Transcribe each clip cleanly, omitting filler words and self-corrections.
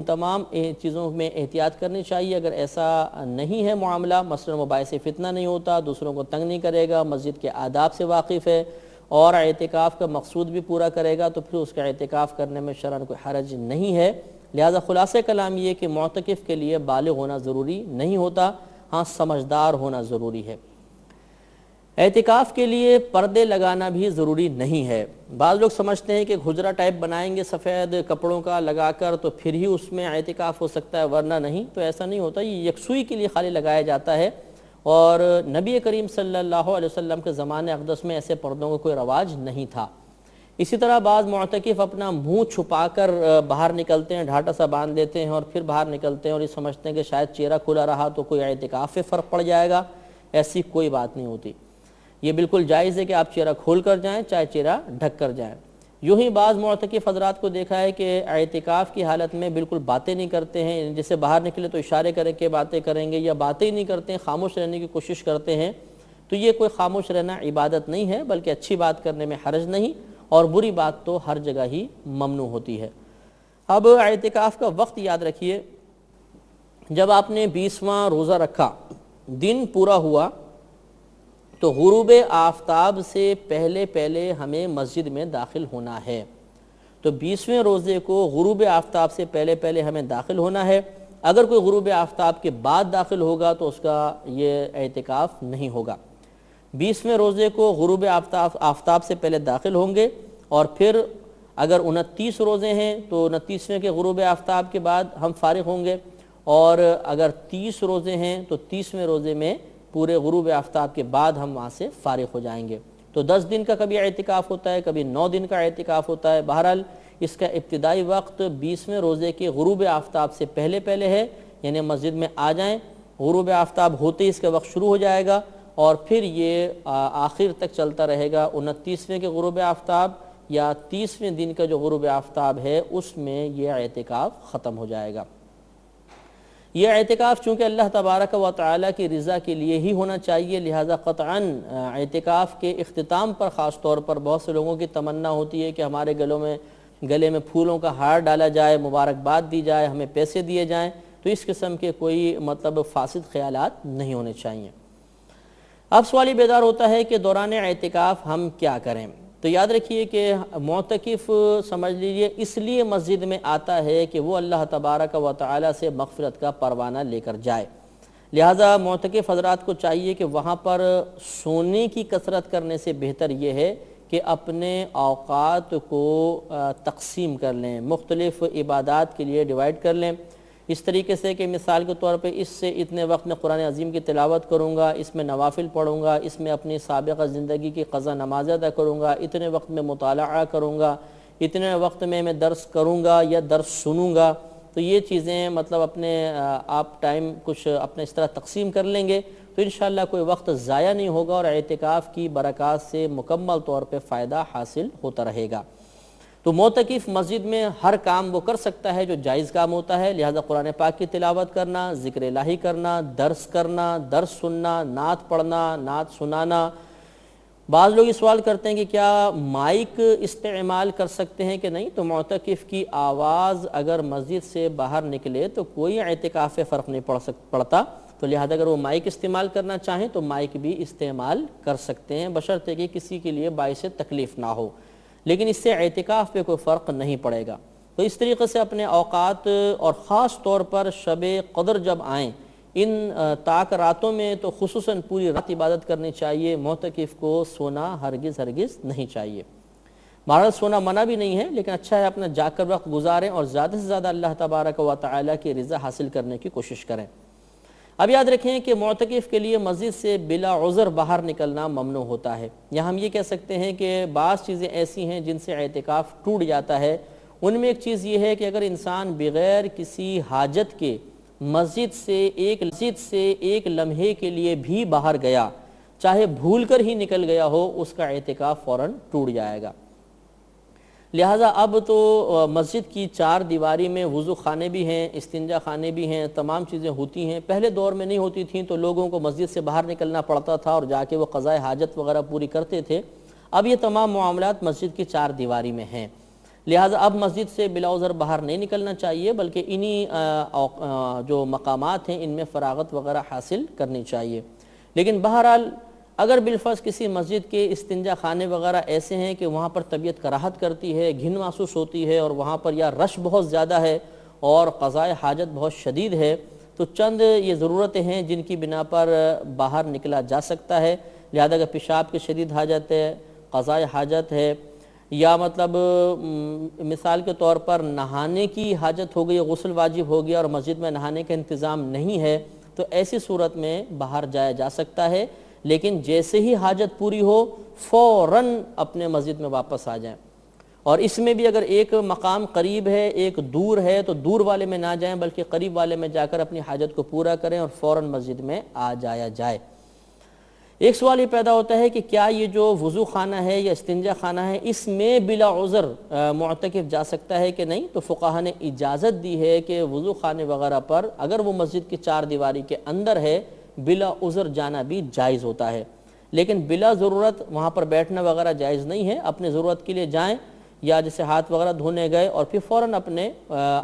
تمام چیزوں میں احتیاط کرنی چاہیے۔ اگر ایسا نہیں ہے معاملہ، مثلا وہ باعث فتنہ نہیں ہوتا، دوسروں کو تنگ نہیں کرے گا، مسجد کے آداب سے واقف ہے اور اعتکاف کا مقصود بھی پورا کرے گا، تو پھر اس کا اعتکاف کرنے میں شرعاً کوئی حرج نہیں ہے۔ لہذا خلاصہ کلام یہ کہ معتکف کے لیے بالغ ہونا ضروری نہیں ہوتا، ہاں سمجھدار ہونا ضروری ہے۔ اعتکاف کے لیے پردے لگانا بھی ضروری نہیں ہے۔ بعض لوگ سمجھتے ہیں کہ حجرہ ٹائپ بنائیں گے سفید کپڑوں کا لگا کر تو پھر ہی اس میں اعتکاف ہو سکتا ہے، ورنہ نہیں، تو ایسا نہیں ہوتا۔ یہ یکسوئی کے لیے خالی لگایا جاتا ہے، اور نبی کریم صلی اللہ علیہ وسلم کے زمانے اقدس میں ایسے پردوں کا کوئی رواج نہیں تھا۔ اسی طرح بعض معتکف اپنا منہ چھپا کر باہر نکلتے ہیں، ڈھاٹا سا باندھ دیتے ہیں اور پھر باہر نکلتے ہیں، اور یہ سمجھتے ہیں کہ شاید چہرہ کھلا رہا تو کوئی اعتکاف پہ فرق پڑ جائے گا۔ ایسی کوئی بات نہیں ہوتی۔ یہ بالکل جائز ہے کہ آپ چہرہ کھول کر جائیں، چاہے چہرہ ڈھک کر جائیں۔ یوں ہی بعض معتکف حضرات کو دیکھا ہے کہ اعتکاف کی حالت میں بالکل باتیں نہیں کرتے ہیں، جیسے باہر نکلے تو اشارے کریں کہ باتیں کریں گے، یا باتیں ہی نہیں کرتے ہیں، خاموش رہنے کی کوشش کرتے ہیں۔ تو یہ کوئی خاموش رہنا عبادت نہیں ہے، بلکہ اچھی بات کرنے میں حرج نہیں، اور بری بات تو ہر جگہ ہی ممنوع ہوتی ہے۔ اب اعتکاف کا وقت یاد رکھیے، جب آپ نے 20واں روزہ رکھا، دن پورا ہوا، تو غروب آفتاب سے پہلے ہمیں مسجد میں داخل ہونا ہے۔ تو 20ویں روزے کو غروب آفتاب سے پہلے ہمیں داخل ہونا ہے۔ اگر کوئی غروب آفتاب کے بعد داخل ہوگا تو اس کا یہ اعتکاف نہیں ہوگا۔ 20ویں روزے کو غروب آفتاب سے پہلے داخل ہوں گے، اور پھر اگر 29 روزے ہیں تو 29ویں کے غروب آفتاب کے بعد ہم فارغ ہوں گے، اور اگر 30 روزے ہیں تو 30ویں روزے میں پورے غروب آفتاب کے بعد ہم وہاں سے فارغ ہو جائیں گے۔ تو 10 دن کا کبھی اعتکاف ہوتا ہے، کبھی 9 دن کا اعتکاف ہوتا ہے۔ بہرحال اس کا ابتدائی وقت 20ویں روزے کے غروب آفتاب سے پہلے ہے، یعنی مسجد میں آ جائیں، غروب آفتاب ہوتے ہی اس کا وقت شروع ہو جائے گا، اور پھر یہ آخر تک چلتا رہے گا۔ 29ویں کے غروب آفتاب یا 30ویں دن کا جو غروب آفتاب ہے اس میں یہ اعتکاف ختم ہو جائے گا۔ یہ اعتکاف چونکہ اللہ تبارک و تعالیٰ کی رضا کے لیے ہی ہونا چاہیے، لہذا قطعاً اعتکاف کے اختتام پر خاص طور پر بہت سے لوگوں کی تمنا ہوتی ہے کہ ہمارے گلے میں پھولوں کا ہار ڈالا جائے، مبارکباد دی جائے، ہمیں پیسے دیے جائیں، تو اس قسم کے کوئی فاسد خیالات نہیں ہونے چاہیے۔ اب سوال یہ بیدار ہوتا ہے کہ دوران اعتکاف ہم کیا کریں؟ تو یاد رکھیے کہ معتکف سمجھ لیجئے اس لیے مسجد میں آتا ہے کہ وہ اللہ تبارک و تعالی سے مغفرت کا پروانہ لے کر جائے۔ لہٰذا معتکف حضرات کو چاہیے کہ وہاں پر سونے کی کثرت کرنے سے بہتر یہ ہے کہ اپنے اوقات کو تقسیم کر لیں، مختلف عبادات کے لیے ڈیوائیڈ کر لیں، اس طریقے سے کہ مثال کے طور پہ اس سے اتنے وقت میں قرآن عظیم کی تلاوت کروں گا، اس میں نوافل پڑھوں گا، اس میں اپنی سابقہ زندگی کی قضا نماز ادا کروں گا، اتنے وقت میں مطالعہ کروں گا، اتنے وقت میں درس کروں گا یا درس سنوں گا۔ تو یہ چیزیں اپنے آپ ٹائم کچھ اپنے اس طرح تقسیم کر لیں گے تو انشاءاللہ کوئی وقت ضائع نہیں ہوگا، اور اعتکاف کی برکات سے مکمل طور پہ فائدہ حاصل ہوتا رہے گا۔ تو معتکف مسجد میں ہر کام وہ کر سکتا ہے جو جائز کام ہوتا ہے، لہذا قرآن پاک کی تلاوت کرنا، ذکر الہی کرنا، درس سننا، نعت پڑھنا، نعت سنانا۔ بعض لوگ یہ سوال کرتے ہیں کہ کیا مائک استعمال کر سکتے ہیں کہ نہیں؟ تو معتکف کی آواز اگر مسجد سے باہر نکلے تو کوئی اعتکاف سے فرق نہیں پڑتا، تو لہذا اگر وہ مائک استعمال کرنا چاہیں تو مائک بھی استعمال کر سکتے ہیں، بشرطے کہ کسی کے لیے باعث تکلیف نہ ہو، لیکن اس سے اعتکاف پہ کوئی فرق نہیں پڑے گا۔ تو اس طریقے سے اپنے اوقات اور خاص طور پر شب قدر جب آئیں، ان تاک راتوں میں تو خصوصاً پوری رات عبادت کرنی چاہیے، معتکف کو سونا ہرگز نہیں چاہیے۔ بہرحال سونا منع بھی نہیں ہے، لیکن اچھا ہے اپنا جا کر وقت گزاریں اور زیادہ سے زیادہ اللہ تبارک و تعالیٰ کی رضا حاصل کرنے کی کوشش کریں۔ اب یاد رکھیں کہ معتکف کے لیے مسجد سے بلا عذر باہر نکلنا ممنوع ہوتا ہے، یا ہم یہ کہہ سکتے ہیں کہ بعض چیزیں ایسی ہیں جن سے اعتکاف ٹوٹ جاتا ہے۔ ان میں ایک چیز یہ ہے کہ اگر انسان بغیر کسی حاجت کے مسجد سے ایک لمحے کے لیے بھی باہر گیا، چاہے بھول کر ہی نکل گیا ہو، اس کا اعتکاف فوراً ٹوٹ جائے گا۔ لہٰذا اب تو مسجد کی 4 دیواری میں وضو خانے بھی ہیں، استنجا خانے بھی ہیں، تمام چیزیں ہوتی ہیں۔ پہلے دور میں نہیں ہوتی تھیں تو لوگوں کو مسجد سے باہر نکلنا پڑتا تھا اور جا کے وہ قضائے حاجت وغیرہ پوری کرتے تھے۔ اب یہ تمام معاملات مسجد کی 4 دیواری میں ہیں، لہٰذا اب مسجد سے بلا عذر باہر نہیں نکلنا چاہیے، بلکہ انہی جو مقامات ہیں ان میں فراغت وغیرہ حاصل کرنی چاہیے۔ لیکن بہرحال اگر بالفرض کسی مسجد کے استنجا خانے وغیرہ ایسے ہیں کہ وہاں پر طبیعت کراہت کرتی ہے، گھن محسوس ہوتی ہے، اور وہاں پر یا رش بہت زیادہ ہے اور قضاء حاجت بہت شدید ہے، تو چند یہ ضرورتیں ہیں جن کی بنا پر باہر نکلا جا سکتا ہے۔ لہذا اگر پیشاب کی شدید حاجت ہے، قضاء حاجت ہے، یا مطلب مثال کے طور پر نہانے کی حاجت ہو گئی، غسل واجب ہو گیا اور مسجد میں نہانے کا انتظام نہیں ہے، تو ایسی صورت میں باہر جایا جا سکتا ہے، لیکن جیسے ہی حاجت پوری ہو فوراً اپنے مسجد میں واپس آ جائیں۔ اور اس میں بھی اگر ایک مقام قریب ہے ایک دور ہے تو دور والے میں نہ جائیں، بلکہ قریب والے میں جا کر اپنی حاجت کو پورا کریں اور فوراً مسجد میں آ جایا جائے۔ ایک سوال یہ پیدا ہوتا ہے کہ کیا یہ جو وضو خانہ ہے یا استنجا خانہ ہے اس میں بلا عذر معتکف جا سکتا ہے کہ نہیں؟ تو فقہا نے اجازت دی ہے کہ وضو خانے وغیرہ پر اگر وہ مسجد کی چار دیواری کے اندر ہے بلا عذر جانا بھی جائز ہوتا ہے، لیکن بلا ضرورت وہاں پر بیٹھنا وغیرہ جائز نہیں ہے۔ اپنے ضرورت کے لیے جائیں، یا جیسے ہاتھ وغیرہ دھونے گئے اور پھر فوراً اپنے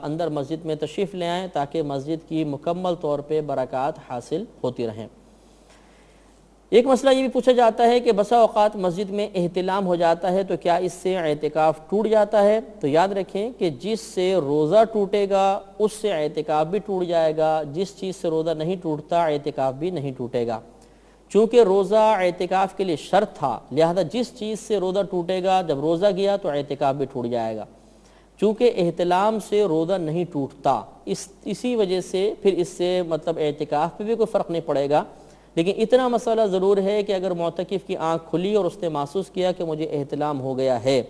اندر مسجد میں تشریف لے آئیں تاکہ مسجد کی مکمل طور پہ برکات حاصل ہوتی رہیں۔ ایک مسئلہ یہ بھی پوچھا جاتا ہے کہ بسا اوقات مسجد میں احتلام ہو جاتا ہے تو کیا اس سے اعتکاف ٹوٹ جاتا ہے؟ تو یاد رکھیں کہ جس سے روزہ ٹوٹے گا اس سے اعتکاف بھی ٹوٹ جائے گا، جس چیز سے روزہ نہیں ٹوٹتا اعتکاف بھی نہیں ٹوٹے گا۔ چونکہ روزہ اعتکاف کے لیے شرط تھا، لہذا جس چیز سے روزہ ٹوٹے گا جب روزہ گیا تو اعتکاف بھی ٹوٹ جائے گا۔ چونکہ احتلام سے روزہ نہیں ٹوٹتا، اسی وجہ سے پھر اس سے مطلب اعتکاف پہ بھی کوئی فرق نہیں پڑے گا۔ لیکن اتنا مسئلہ ضرور ہے کہ اگر معتکف کی آنکھ کھلی اور اس نے محسوس کیا کہ مجھے احتلام ہو گیا ہے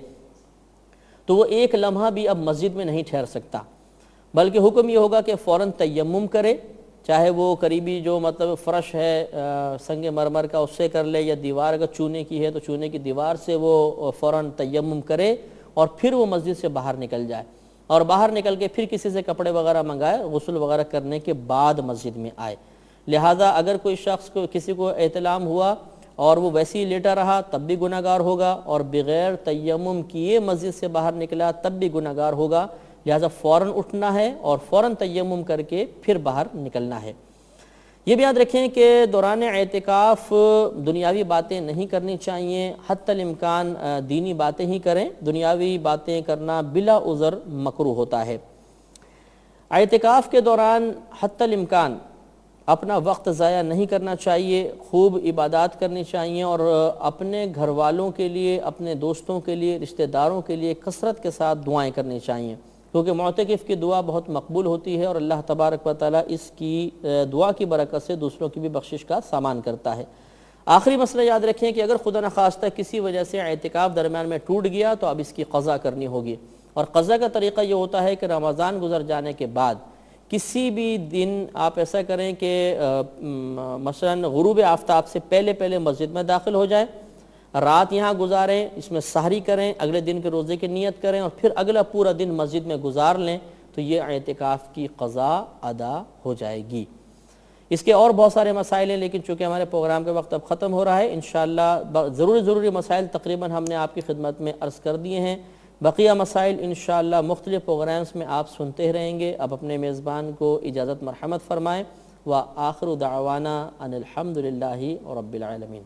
تو وہ ایک لمحہ بھی اب مسجد میں نہیں ٹھہر سکتا، بلکہ حکم یہ ہوگا کہ فوراً تیمم کرے، چاہے وہ قریبی جو مطلب فرش ہے سنگ مرمر کا اس سے کر لے، یا دیوار اگر چونے کی ہے تو چونے کی دیوار سے وہ فوراً تیمم کرے اور پھر وہ مسجد سے باہر نکل جائے، اور باہر نکل کے پھر کسی سے کپڑے وغیرہ منگائے، غسل وغیرہ کرنے کے بعد مسجد میں آئے۔ لہذا اگر کوئی شخص کو کسی کو احتلام ہوا اور وہ ویسے ہی لیٹا رہا تب بھی گناہ گار ہوگا، اور بغیر تیمم کیے مسجد سے باہر نکلا تب بھی گناہ گار ہوگا۔ لہذا فوراً اٹھنا ہے اور فوراً تیمم کر کے پھر باہر نکلنا ہے۔ یہ بھی یاد رکھیں کہ دوران اعتکاف دنیاوی باتیں نہیں کرنی چاہیے، حتی الامکان دینی باتیں ہی کریں، دنیاوی باتیں کرنا بلا عذر مکروہ ہوتا ہے۔ اعتکاف کے دوران حتی الامکان اپنا وقت ضائع نہیں کرنا چاہیے، خوب عبادات کرنی چاہیے، اور اپنے گھر والوں کے لیے، اپنے دوستوں کے لیے، رشتہ داروں کے لیے کثرت کے ساتھ دعائیں کرنی چاہیے، کیونکہ معتکف کی دعا بہت مقبول ہوتی ہے اور اللہ تبارک و تعالیٰ اس کی دعا کی برکت سے دوسروں کی بھی بخشش کا سامان کرتا ہے۔ آخری مسئلہ یاد رکھیں کہ اگر خدا نخواستہ کسی وجہ سے اعتکاف درمیان میں ٹوٹ گیا تو اب اس کی قضا کرنی ہوگی، اور قضا کا طریقہ یہ ہوتا ہے کہ رمضان گزر جانے کے بعد کسی بھی دن آپ ایسا کریں کہ مثلا غروب آفتاب سے پہلے مسجد میں داخل ہو جائیں، رات یہاں گزاریں، اس میں سحری کریں، اگلے دن کے روزے کی نیت کریں اور پھر اگلا پورا دن مسجد میں گزار لیں، تو یہ اعتکاف کی قضا ادا ہو جائے گی۔ اس کے اور بہت سارے مسائل ہیں، لیکن چونکہ ہمارے پروگرام کے وقت اب ختم ہو رہا ہے، انشاءاللہ ضروری مسائل تقریباً ہم نے آپ کی خدمت میں عرض کر دیے ہیں۔ بقیہ مسائل انشاءاللہ مختلف پروگرامز میں آپ سنتے رہیں گے۔ اب اپنے میزبان کو اجازت مرحمت فرمائیں، وآخر دعوانا ان الحمدللہ رب العالمین۔